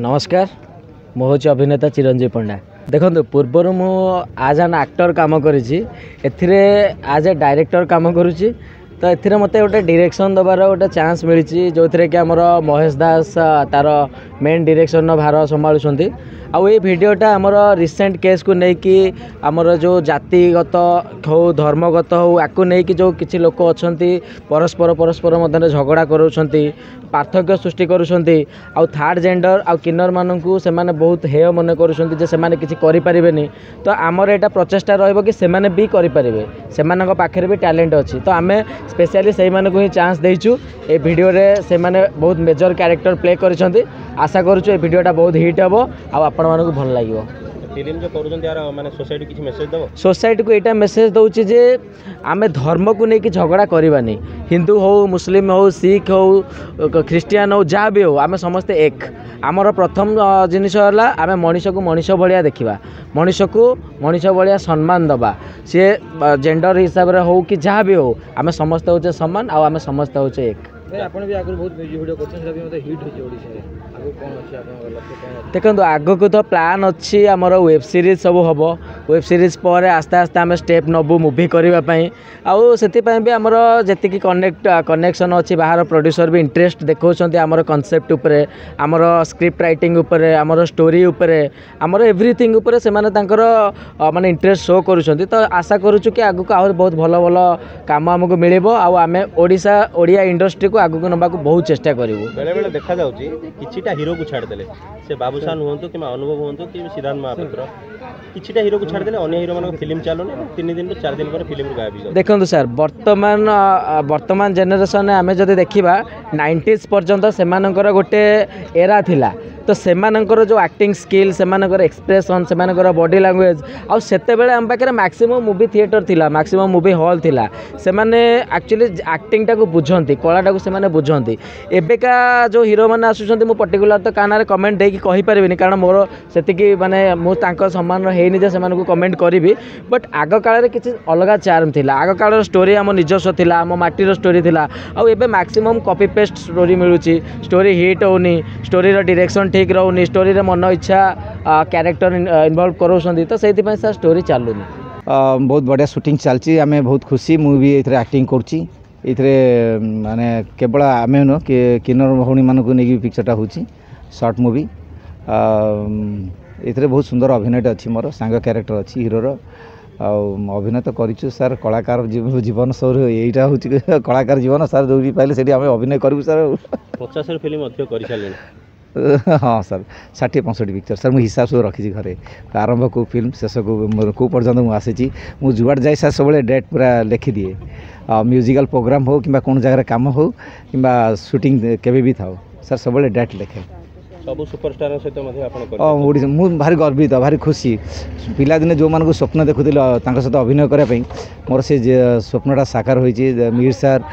नमस्कार मु हूँ अभिनेता चिरंजीव पंडा। देखो पूर्वर मु आज एन एक्टर काम करी आज ए डायरेक्टर काम करुच्ची तो ए मत गोटे डायरेक्शन दबार गोटे चांस मिली जो थे कि आमर महेश दास तार मेन डायरेक्शन भार संभालुंट आउ ये भिडटा आमर रिसेंट केस को लेकिन आमर जो जातिगत हो धर्मगत हो आपको लेकिन जो किसी लोक अच्छा परस्पर मध्य झगड़ा करोंट पार्थक्य सृष्टि करुँच आउ थर्ड जेंडर आउ किन्नर मानक से बहुत हेय मन करें किसी करें तो आमर यहाँ प्रचेषा रही कि सेमाने भी करें से पाखे भी टैलेंट अच्छी तो आम स्पेशली से ही चांस देचु ए वीडियो रे से माने बहुत मेजर कैरेक्टर प्ले कर आशा करूँ वीडियोटा बहुत हिट हम आपण मानक भल लगे फिल्म जो करूछन यार माने सोसाइटी किसी मेसेज दबो सोसाइटी को एटा मेसेज दउची जे आमे धर्म को लेकिन झगड़ा करवानी हिंदू हो मुस्लिम हो सिख हो ख्रिस्टियन हो जहाँ भी हो आमे समस्ते एक आमर प्रथम जिनिस है आमे मनीष को मनीष भाया देखा मनीष को मनीष भाया सम्मान दबा सी जेंडर हिसाब से हो कि जहाँ भी हो आमे समस्ते होचे सम्मान आ आमे समस्ते होचे एक आपन भी आगु बहुत म्यूजिक वीडियो करछन सेटा भी मते हिट होचे ओडिसा रे आगु कोन अछि आपन लक्ष्य कोन देखो आगो को तो प्लान अच्छी आमर वेब सीरीज सब हम वेब सीरीज पर आस्ते आस्ते आम स्टेप नबू मुवी करने आउ से भी आमर जी कनेक्शन अच्छी बाहर प्रोड्यूसर भी इंटरेस्ट देखा आमर कनसेप्ट उपरे आमर स्क्रिप्ट राइटिंग उपरे आमर स्टोरी उपरे आमर एवरीथिंग उपरे से माने इंटरेस्ट शो करुँच तो आशा करूँ कि आगू आहरी बहुत भल भल काम आमको मिल आम ओडिया इंडस्ट्री को आगू नवा बहुत चेष्टा करूँ बेले बेले देखा जाउची किछिटा हीरो को छाड़ देले से बाबूसान हुंतु कि अनुभव हुंतु कि सिद्धार्थ महापात्र किछिटा हीरो को छाड़ देले अन्य हीरो मानक फिल्म चालुनी 3 दिन 4 दिन पर फिल्म गायब हो देखो सर वर्तमान जेनेरेशन आमे जदि देखिबा 90s पर्यंत सेमानकर गोटे एरा थिला तो सेमानकर जो एक्टिंग स्किल सेमानकर एक्सप्रेशन सेमानकर बॉडी लैंग्वेज आउ सेते बेले हम पाखे मैक्सिमम मूवी थिएटर थिला मैक्सिमम मूवी हॉल थिला सेमाने एक्चुअली एक्टिंग टाको बुझंती कलाटा को सेमाने बुझंती एबेका जो हीरो माने आसुचंती मो पर्टिकुलर तो कानारे कमेंट देकी कहि परिबिनी कारण मोर सेतिकी माने मो तांको सम्मान हेनी जे सेमान को कमेंट करिवि बट आग काल रे किछि अलगा चार्म थिला आग काल स्टोरी हम निजस्व थिला हम माटीर स्टोरी थिला आउ एबे मैक्सिमम कॉपी पेस्ट स्टोरी मिलुची स्टोरी हिट होनी स्टोरी रो डायरेक्शन ठीक रोनी स्टोरी रे मन इच्छा कैरेक्टर इन्वॉल्व करोसंदी तो सेति पय सा स्टोरी चालुनी बहुत बढ़िया शूटिंग चलची आम बहुत खुशी मुझे ये एक्टिंग करुँची ये माने केवल आम नुह कि किन्नर भौणी मानक नहीं पिक्चरटा हो सर्ट मूवी ये बहुत सुंदर अभिनय अच्छी मोर सांग कैरेक्टर अच्छी हीरोर अभिनय तो करूँ सार कलाकार जीवन सौर यहीटा हूँ कलाकार जीवन सार जो भी पाइले से अभिनय करूँ सार 50 फिल्म कर सारे हाँ सर 60-65 पिक्चर सर मुझे हिसाब से रखी घरे आरंभ को फिल्म शेष को पर्यटन मुझे मुझे जुआड़ जाए सर सब डेट पूरा लिखि दिए म्यूजिकल प्रोग्राम हो कि कौन जगह काम हो कि शूटिंग केवे भी था सर सब डेट लिखे सब सुपरस्टार सहित मुझे भारी गर्वित भारी खुशी पिलादिने जो मानक स्वप्न देखुले सहित अभिनय करने मोर से स्वप्नटा साकार होती Mir sir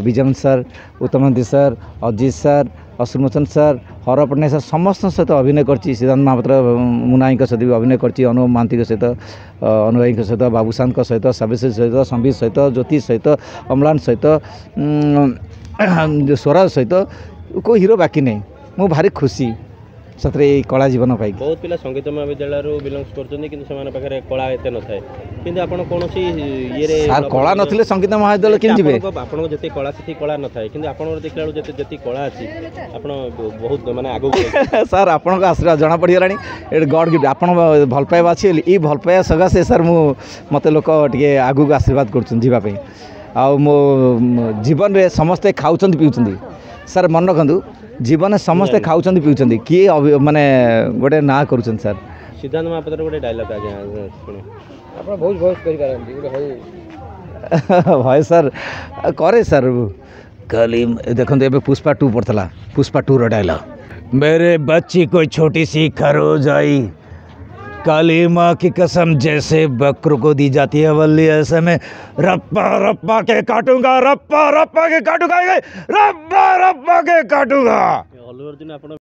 Vijayan sir Uttam Mohanty sir Ajit sir Asurmochan sir Hara Pattanaik sir समस्त सहित अभिनय करछि सिद्धार्थ महापात्र मुनाई सहित भी अभिनय करछि अनुभ महांती सहित अनुभाई सहित बाबूसान सहित सवेश सहित संबित सहित ज्योति सहित अम्लान सहित स्वराज सहित को हीरो बाकी नहीं मु भारी खुशी सतरे कला जीवन पाई बहुत पिला संगीत महाविद्यालय बिलंग्स करछन किंतु सेमाने पाखरे कला एते न थाए किंतु आपण कोनोसी ये रे सर कला नथिले संगीत महाविद्यालय केन जिवे आपण जते कला सेती कला न थाए किंतु आपण देखलाउ जते जति कला अछि आपण बहुत माने आगो सर आपण को आशीर्वाद जाना पड़ी गलानी ए गॉड गिफ्ट आपण भल पाइबा अछि ई भल पाइबा सगा से सर मु मते लोक टिके आगो को आशीर्वाद करछन जीवा पे आ मो जीवन रे समस्त खाउछन पिउछन सर मन रखंदु जीवन समस्ते खाऊँ पीछे किए माने गोटे ना कर सर सिद्धार्थ महापात्र गोटे डायलॉग आज्ञा आप बहुत भॉइस कर भाई सर करे सर कल देखो ये पुष्पा 2 पड़ता पुष्पा 2 डायलॉग मेरे बच्ची को छोटी सी खरोज आई काली माँ की कसम जैसे बकरों को दी जाती है वल्ली ऐसे में रप्पा रप्पा के काटूंगा रप्पा रप्पा के काटूंगा रप्पा रप्पा के काटूंगा।